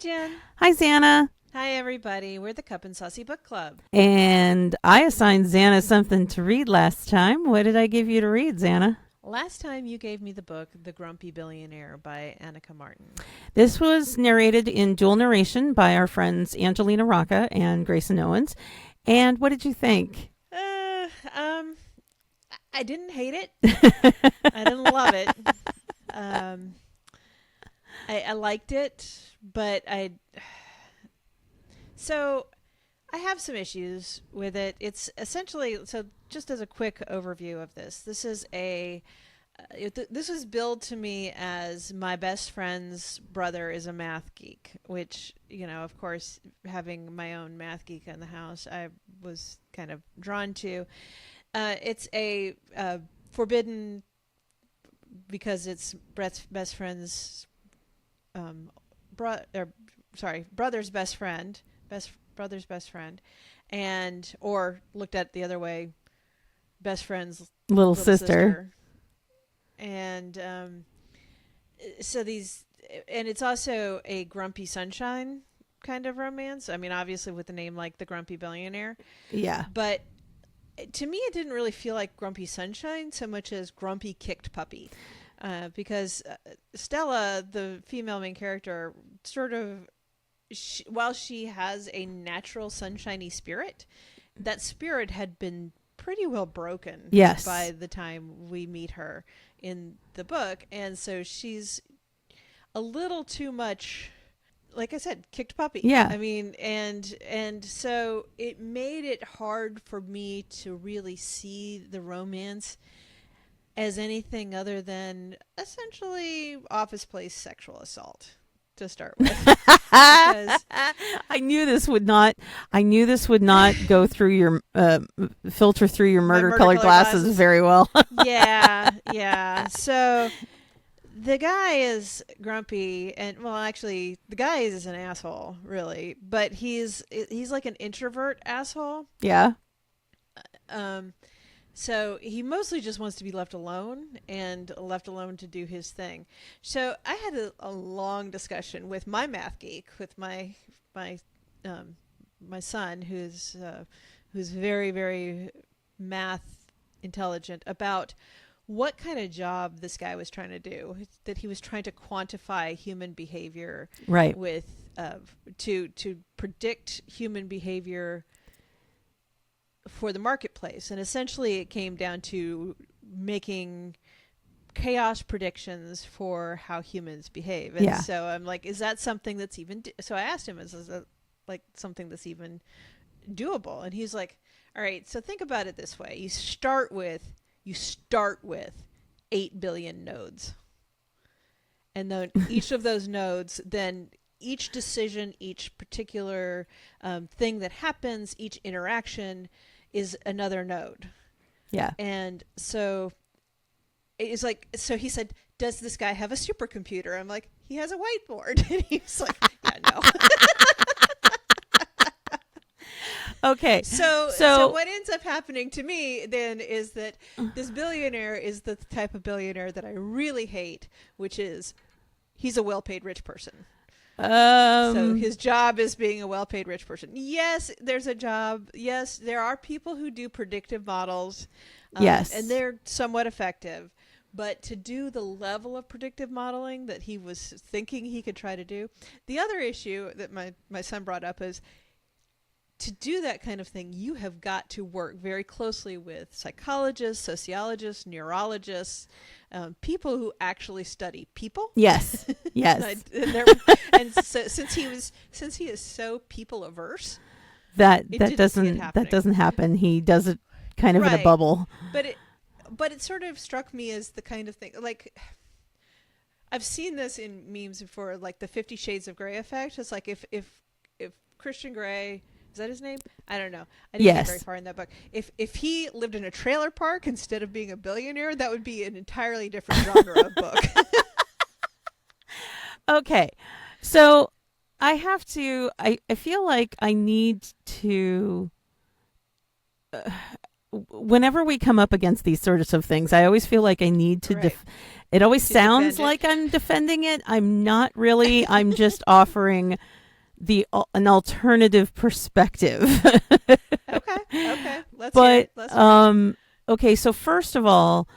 Jen. Hi, Zanna. Hi, everybody. We're the Cup and Saucy Book Club. And I assigned Zanna something to read last time. What did I give you to read, Zanna? Last time you gave me the book, The Grumpy Billionaire by Annika Martin. This was narrated in dual narration by our friends Angelina Rocca and Grayson Owens. And what did you think? I didn't hate it. I didn't love it. I liked it, but So I have some issues with it. It's essentially, so just as a quick overview of this, this was billed to me as my best friend's brother is a math geek, which, of course, having my own math geek in the house, I was kind of drawn to. It's a forbidden because it's Brett's best friend's brother's best friend, brother's best friend, and or looked at the other way, best friend's Little sister. And so these, and it's also a grumpy sunshine kind of romance. I mean, obviously with the name like The Grumpy Billionaire. Yeah. But to me, it didn't really feel like Grumpy Sunshine so much as Grumpy Kicked Puppy. Because Stella, the female main character, sort of, while she has a natural sunshiny spirit, that spirit had been pretty well broken by the time we meet her in the book. And so she's a little too much, like I said, kicked puppy. Yeah. I mean, and so it made it hard for me to really see the romance as anything other than essentially Office Place sexual assault to start with. I knew this would not go through your filter through your murder colored glasses very well. Yeah. So the guy is grumpy, and well, actually, the guy is an asshole, really. But he's like an introvert asshole. Yeah. So he mostly just wants to be left alone and left alone to do his thing. So I had a long discussion with my math geek, with my son, who's very, very math intelligent, about what kind of job this guy was trying to do. That he was trying to quantify human behavior, right? With to predict human behavior for the marketplace. And essentially it came down to making chaos predictions for how humans behave. And so I'm like, is that something that's even so I asked him, is that like something that's even doable? And he's like, all right, so think about it this way. You start with 8 billion nodes. And then each of those nodes, then each decision, each particular thing that happens, each interaction is another node. Yeah. And so it's like, so he said, does this guy have a supercomputer? I'm like, he has a whiteboard. And he's like, yeah, no. Okay. So what ends up happening to me then is that this billionaire is the type of billionaire that I really hate, which is he's a well-paid rich person. So his job is being a well-paid rich person. Yes, there's a job. Yes, there are people who do predictive models. Yes. And they're somewhat effective. But to do the level of predictive modeling that he was thinking he could try to do. The other issue that my son brought up is to do that kind of thing, you have got to work very closely with psychologists, sociologists, neurologists, people who actually study people. Yes. Yes. and so since he is so people averse, that doesn't happen. He does it kind of in a bubble. But it sort of struck me as the kind of thing, like I've seen this in memes before, like the 50 Shades of Grey effect. It's like if Christian Grey, is that his name? I don't know. I didn't get very far in that book. If he lived in a trailer park instead of being a billionaire, that would be an entirely different genre of book. Okay. So I feel like I need to whenever we come up against these sorts of things, I always feel like I need to Right. it always To sounds defend it. like I'm defending it. I'm not really. I'm just offering an alternative perspective. Okay. Let's hear But it. Let's hear it. okay, so first of all,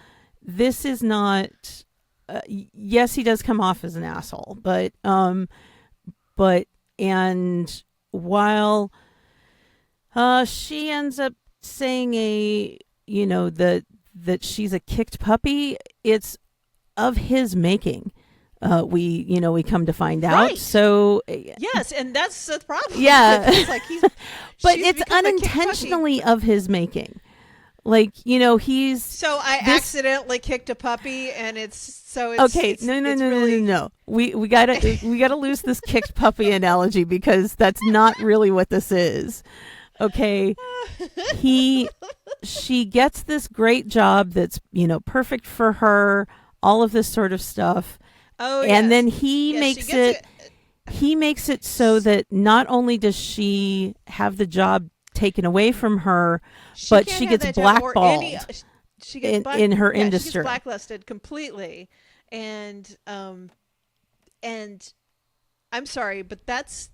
this is not yes, he does come off as an asshole, but and while she ends up saying that she's a kicked puppy, it's of his making. We come to find out. Right. So Yes, and that's the problem. Yeah. It's like but she's it's become a kick puppy. unintentionally of his making. Like, he's So I accidentally kicked a puppy, and it's okay. it's No. We gotta lose this kicked puppy analogy, because that's not really what this is. Okay, she gets this great job that's perfect for her. All of this sort of stuff. Oh, and yes. then he Yes, makes she gets it. He makes it so that not only does she have the job taken away from her, but can't she have gets that job or blackballed she gets in her She industry. gets blacklisted completely, and I'm sorry, but that's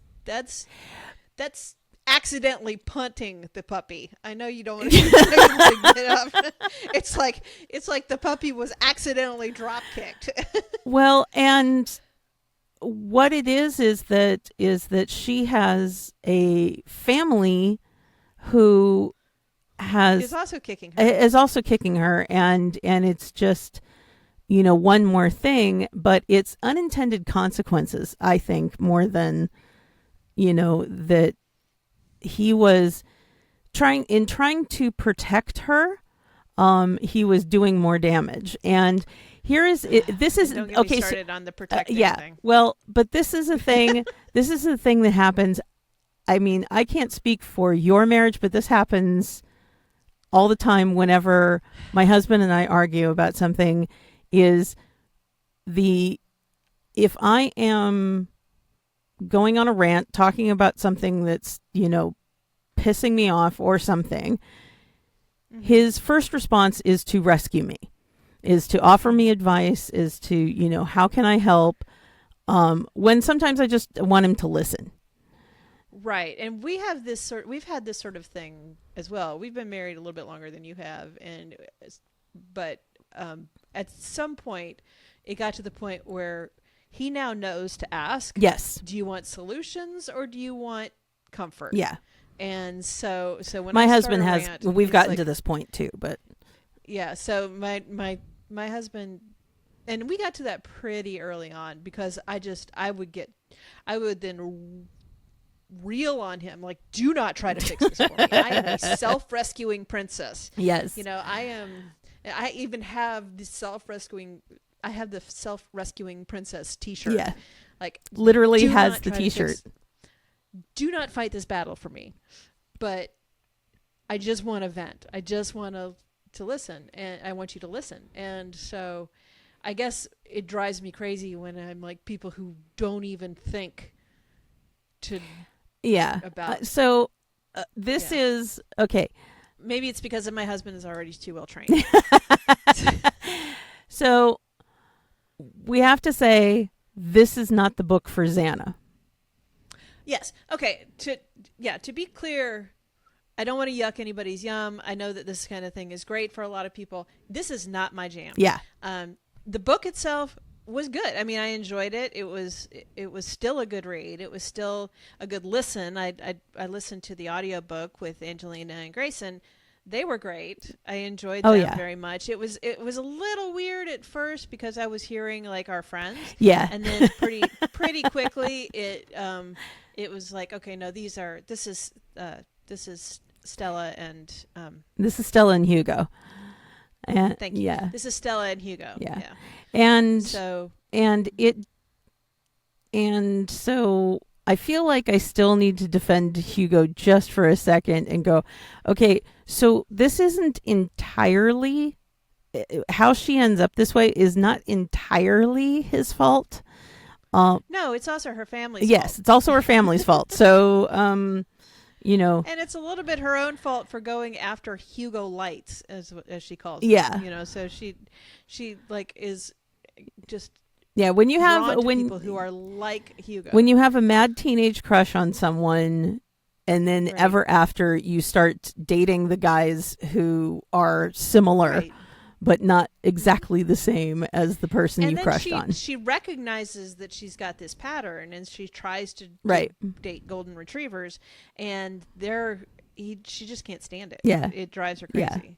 accidentally punting the puppy. I know you don't want to bring it up. It's like the puppy was accidentally drop kicked. Well, and what it is that she has a family who Is also kicking her. is also kicking her, and it's just one more thing, but it's unintended consequences, I think, more than that he was trying to protect her. He was doing more damage. And here is this is Don't get okay. me started on the protecting yeah. thing. Well, but this is a thing. This is the thing that happens. I mean, I can't speak for your marriage, but this happens all the time whenever my husband and I argue about something. If I am going on a rant talking about something that's pissing me off or something, his first response is to rescue me, is to offer me advice, is to how can I help, when sometimes I just want him to listen. Right. And we've had this sort of thing as well. We've been married a little bit longer than you have, but at some point it got to the point where he now knows to ask, yes, do you want solutions or do you want comfort? Yeah. And so when my I husband start a has rant, we've he's gotten like, to this point too, but yeah, so my husband, and we got to that pretty early on, because I would then reel on him, like, do not try to fix this for me. I am a self-rescuing princess. yes, I even have the self-rescuing princess t-shirt. yeah, Like, literally do has not the try to t-shirt. do not fight this battle for me, but I just want to vent. I just want to listen, and I want you to listen. And so I guess it drives me crazy when I'm like, people who don't even think to about this is okay. Maybe it's because my husband is already too well trained. So we have to say this is not the book for Zanna. Yes. Okay. To be clear, I don't want to yuck anybody's yum. I know that this kind of thing is great for a lot of people. This is not my jam. Yeah. The book itself was good. I mean, I enjoyed it. It was still a good read. It was still a good listen. I listened to the audiobook with Angelina and Grayson. They were great. I enjoyed them very much. It was a little weird at first because I was hearing like our friends. Yeah. And then pretty quickly it was like, okay, no, this is Stella and this is Stella and Hugo. And thank you. Yeah. This is Stella and Hugo. Yeah. And so I feel like I still need to defend Hugo just for a second and go, okay, so this isn't entirely how she ends up this way is not entirely his fault. No, it's also her family's fault. Yes, it's also her family's fault. So you know. And it's a little bit her own fault for going after Hugo Lights, as she calls Yeah. him. You know, so she like is just When you have drawn to people who are like Hugo. when you have a mad teenage crush on someone, and then Right. ever after you start dating the guys who are similar, Right. but not exactly the same as the person And you then crushed on. she recognizes that she's got this pattern, and she tries to Right. date golden retrievers, and she just can't stand it. Yeah. It drives her Yeah. crazy.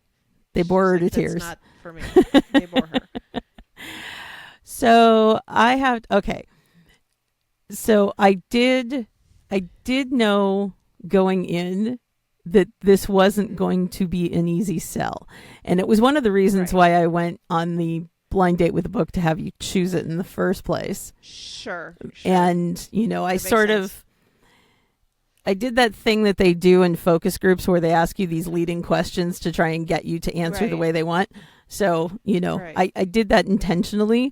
They She's bore her like, to tears. That's not for me. They bore her. So So I did know going in that this wasn't going to be an easy sell. And it was one of the reasons Right. why I went on the blind date with the book, to have you choose it in the first place. Sure. And, you know, I That makes sort sense. of, I did that thing that they do in focus groups where they ask you these leading questions to try and get you to answer the Right. way they want. So, you know, Right. I did that intentionally,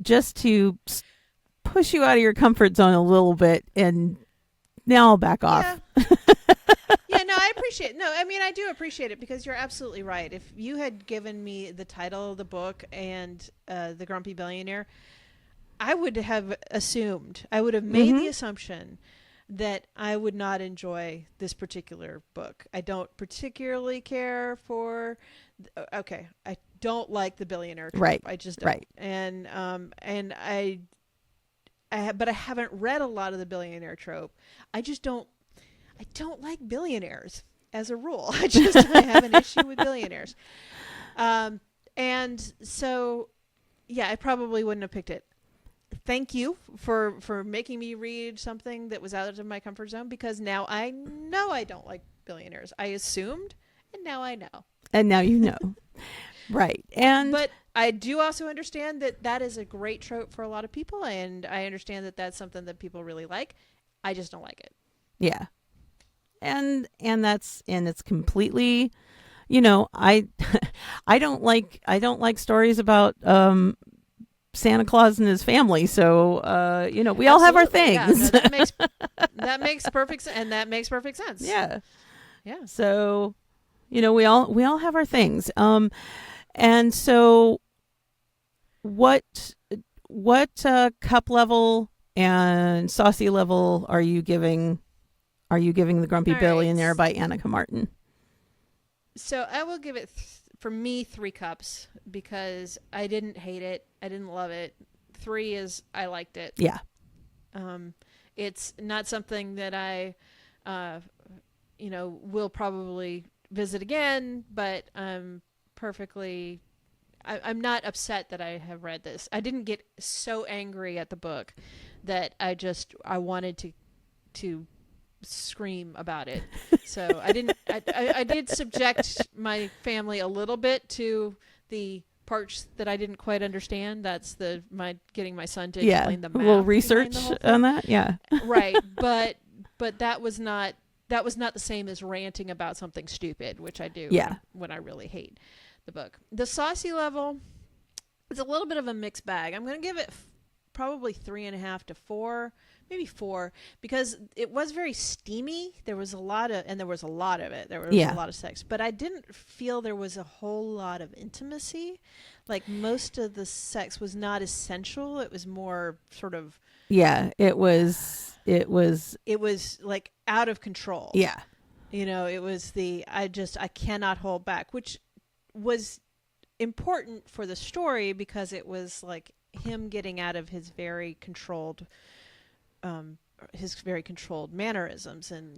just to push you out of your comfort zone a little bit, and now I'll back off. Yeah. Yeah, no, I appreciate it. No, I mean, I do appreciate it, because you're absolutely right. If you had given me the title of the book and The Grumpy Billionaire, I would have assumed, I would have made the assumption that I would not enjoy this particular book. I don't particularly care for, I don't like the billionaire trope. Right, I just don't. right. And but I haven't read a lot of the billionaire trope. I don't like billionaires as a rule. I have an issue with billionaires. And so, yeah, I probably wouldn't have picked it. Thank you for making me read something that was out of my comfort zone, because now I know I don't like billionaires. I assumed, and now I know. And now you know. Right. But I do also understand that that is a great trope for a lot of people, and I understand that that's something that people really like. I just don't like it. Yeah. And it's completely, you know, I don't like stories about Santa Claus and his family. So, you know, we all have our things. Yeah, no, that makes perfect sense, and that makes perfect sense. Yeah. Yeah. So, you know, we all have our things. And so what cup level and saucy level are you giving The Grumpy All right. Billionaire by Annika Martin? So I will give it, for me, 3 cups, because I didn't hate it. I didn't love it. 3 is I liked it. Yeah. It's not something that I, will probably visit again, but I'm not upset that I have read this. I didn't get so angry at the book that I wanted to scream about it. So I didn't. I did subject my family a little bit to the parts that I didn't quite understand. That's getting my son to explain the math. A little behind research the whole thing. on that. Yeah. Right, but that was not the same as ranting about something stupid, which I do. Yeah. When I really hate the book. The saucy level, it's a little bit of a mixed bag. I'm going to give it probably 3.5 to 4. Maybe 4, because it was very steamy. There was a lot of it. There was a lot of sex, but I didn't feel there was a whole lot of intimacy. Like, most of the sex was not essential. It was more sort of, Yeah, it was like out of control. Yeah. You know, it was I cannot hold back, which was important for the story, because it was like him getting out of his very controlled mannerisms, and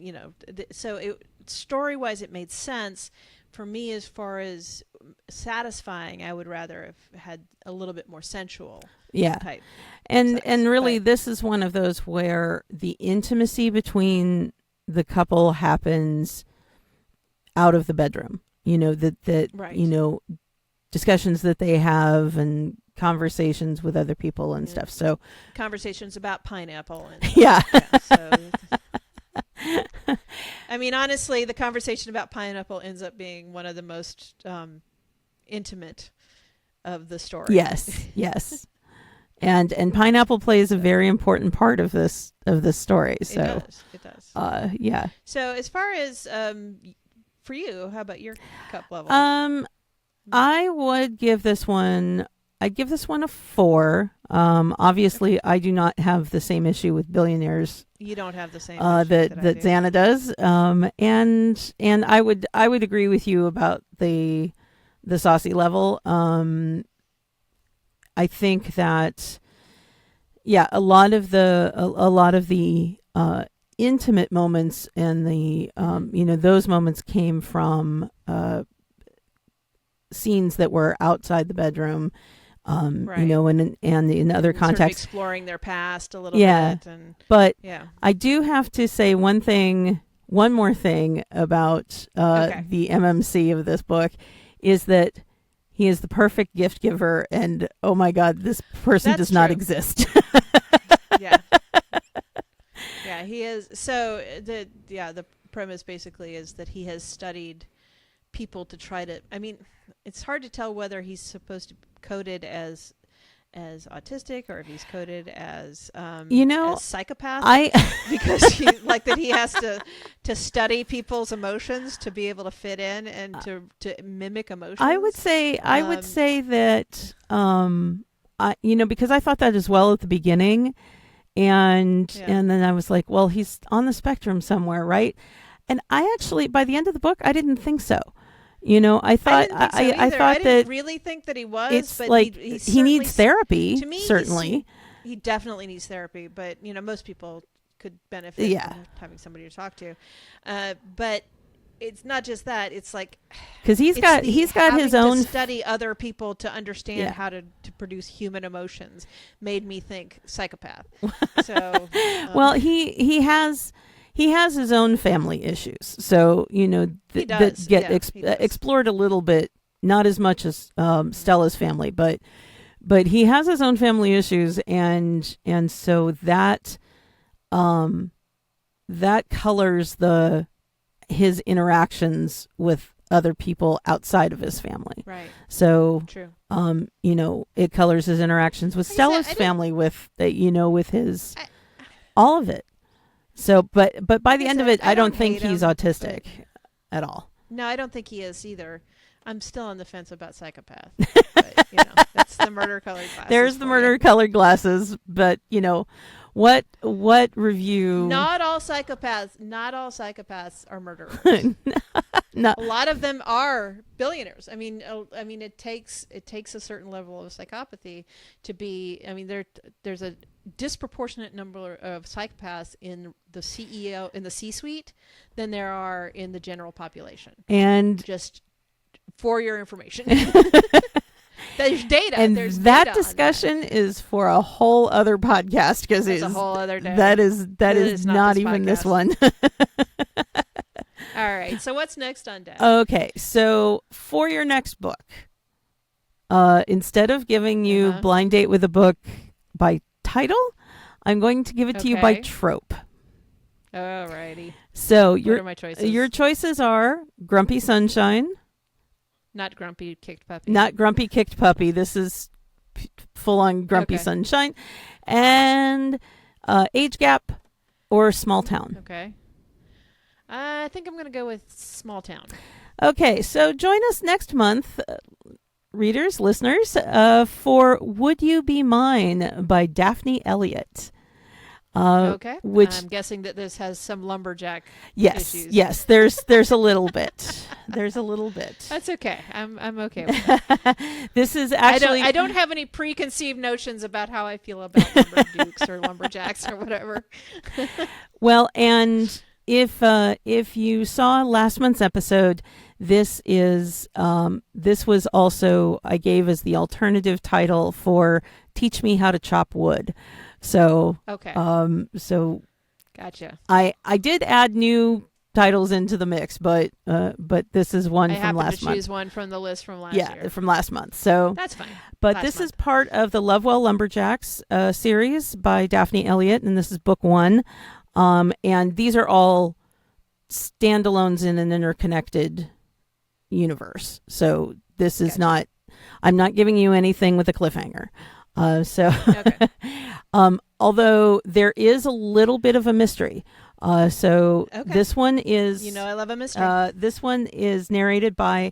so story-wise it made sense. For me, as far as satisfying, I would rather have had a little bit more sensual type and sex. Really, But this is one of those where the intimacy between the couple happens out of the bedroom, that right. Discussions that they have and conversations with other people and stuff. So conversations about pineapple and yeah. so I mean, honestly, the conversation about pineapple ends up being one of the most intimate of the story. Yes. and pineapple plays a very important part of this story. So it does. Yeah. So as far as for you, how about your cup level? I would give this one. I'd give this one a 4. Obviously, I do not have the same issue with Billionaires. You don't have the same that Zanna does. And I would agree with you about the saucy level. I think that a lot of the intimate moments and the those moments came from scenes that were outside the bedroom. Right. And in other contexts, sort of exploring their past a little bit. But I do have to say one more thing about the MMC of this book is that he is the perfect gift giver, and oh my God, this person does not exist. Yeah, he is. So the premise basically is that he has studied people to try to. I mean, it's hard to tell whether he's supposed to be coded as autistic or if he's coded as as psychopath. Because he has to study people's emotions to be able to fit in and to mimic emotions. I would say that because I thought that as well at the beginning, and then I was like, well, he's on the spectrum somewhere, right? And I actually, by the end of the book, I didn't think so. I thought I thought didn't really think that he was. It's but like he needs therapy. To me, certainly, he definitely needs therapy. But most people could benefit from having somebody to talk to. But it's not just that. It's like because he's got his own to study other people to understand how to produce human emotions. Made me think psychopath. So well, he has his own family issues, so that get explored a little bit, not as much as Stella's family, but he has his own family issues, and so that colors his interactions with other people outside of his family. Right. So true. It colors his interactions with Stella's family, with his all of it. So, but by the end of it, I don't think he's autistic at all. No, I don't think he is either. I'm still on the fence about psychopath. But, that's the murder colored glasses. There's the murder colored glasses, but what review? Not all psychopaths are murderers. No. A lot of them are billionaires. I mean, it takes a certain level of psychopathy to be. I mean, there's a disproportionate number of psychopaths in the CEO in the C-suite than there are in the general population. And just for your information, there's data. And there's that data discussion is for a whole other podcast because it's a whole other day. That is not even this one. All right. So what's next on deck? Okay. So for your next book, instead of giving you Blind Date with a Book by title, I'm going to give it to you by trope. All righty. So what are my choices? Your choices are Grumpy Sunshine. Not Grumpy Kicked Puppy. Not Grumpy Kicked Puppy. This is full-on Grumpy Sunshine. And Age Gap or Small Town. Okay. I think I'm going to go with Small Town. Okay, so join us next month, readers, listeners, for Would You Be Mine by Daphne Elliott. Okay. Which I'm guessing that this has some lumberjack issues. Yes, there's a little bit. There's a little bit. That's okay. I'm okay with that. This is actually I don't have any preconceived notions about how I feel about lumberdukes or lumberjacks or whatever. Well, and if you saw last month's episode, this was also I gave as the alternative title for Teach Me How to Chop Wood. So so gotcha. I did add new titles into the mix, but this is one from last month. I choose one from the list from last year. Yeah, from last month. So that's fine. But this is part of the Lovewell Lumberjacks series by Daphne Elliott, and this is book 1. And these are all standalones in an interconnected universe. So this is not. I'm not giving you anything with a cliffhanger. So, Okay. although there is a little bit of a mystery. So Okay. this one is, You know I love a mystery. this one is narrated by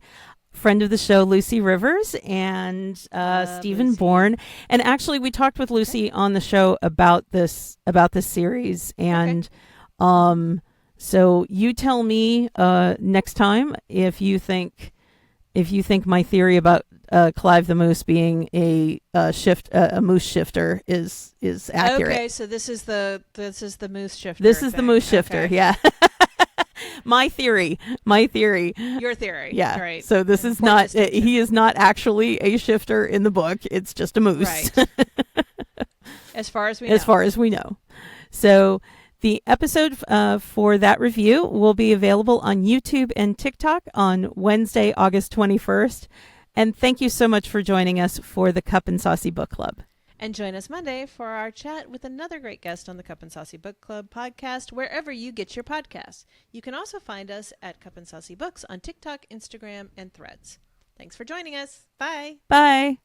friend of the show Lucy Rivers and Stephen Lucy. Bourne. And actually, we talked with Lucy on the show about this series. And so you tell me next time if you think my theory about Clive the Moose being a moose shifter is accurate. Okay, so this is the moose shifter. This is the thing. moose shifter. Okay. Yeah. My theory. Your theory. Yeah. Right. So this is Important not, distinction. he is not actually a shifter in the book. It's just a moose. Right. As far as we know. As far as we know. So the episode for that review will be available on YouTube and TikTok on Wednesday, August 21st. And thank you so much for joining us for the Cup and Saucy Book Club. And join us Monday for our chat with another great guest on the Cup and Saucy Book Club podcast, wherever you get your podcasts. You can also find us at Cup and Saucy Books on TikTok, Instagram, and Threads. Thanks for joining us. Bye. Bye.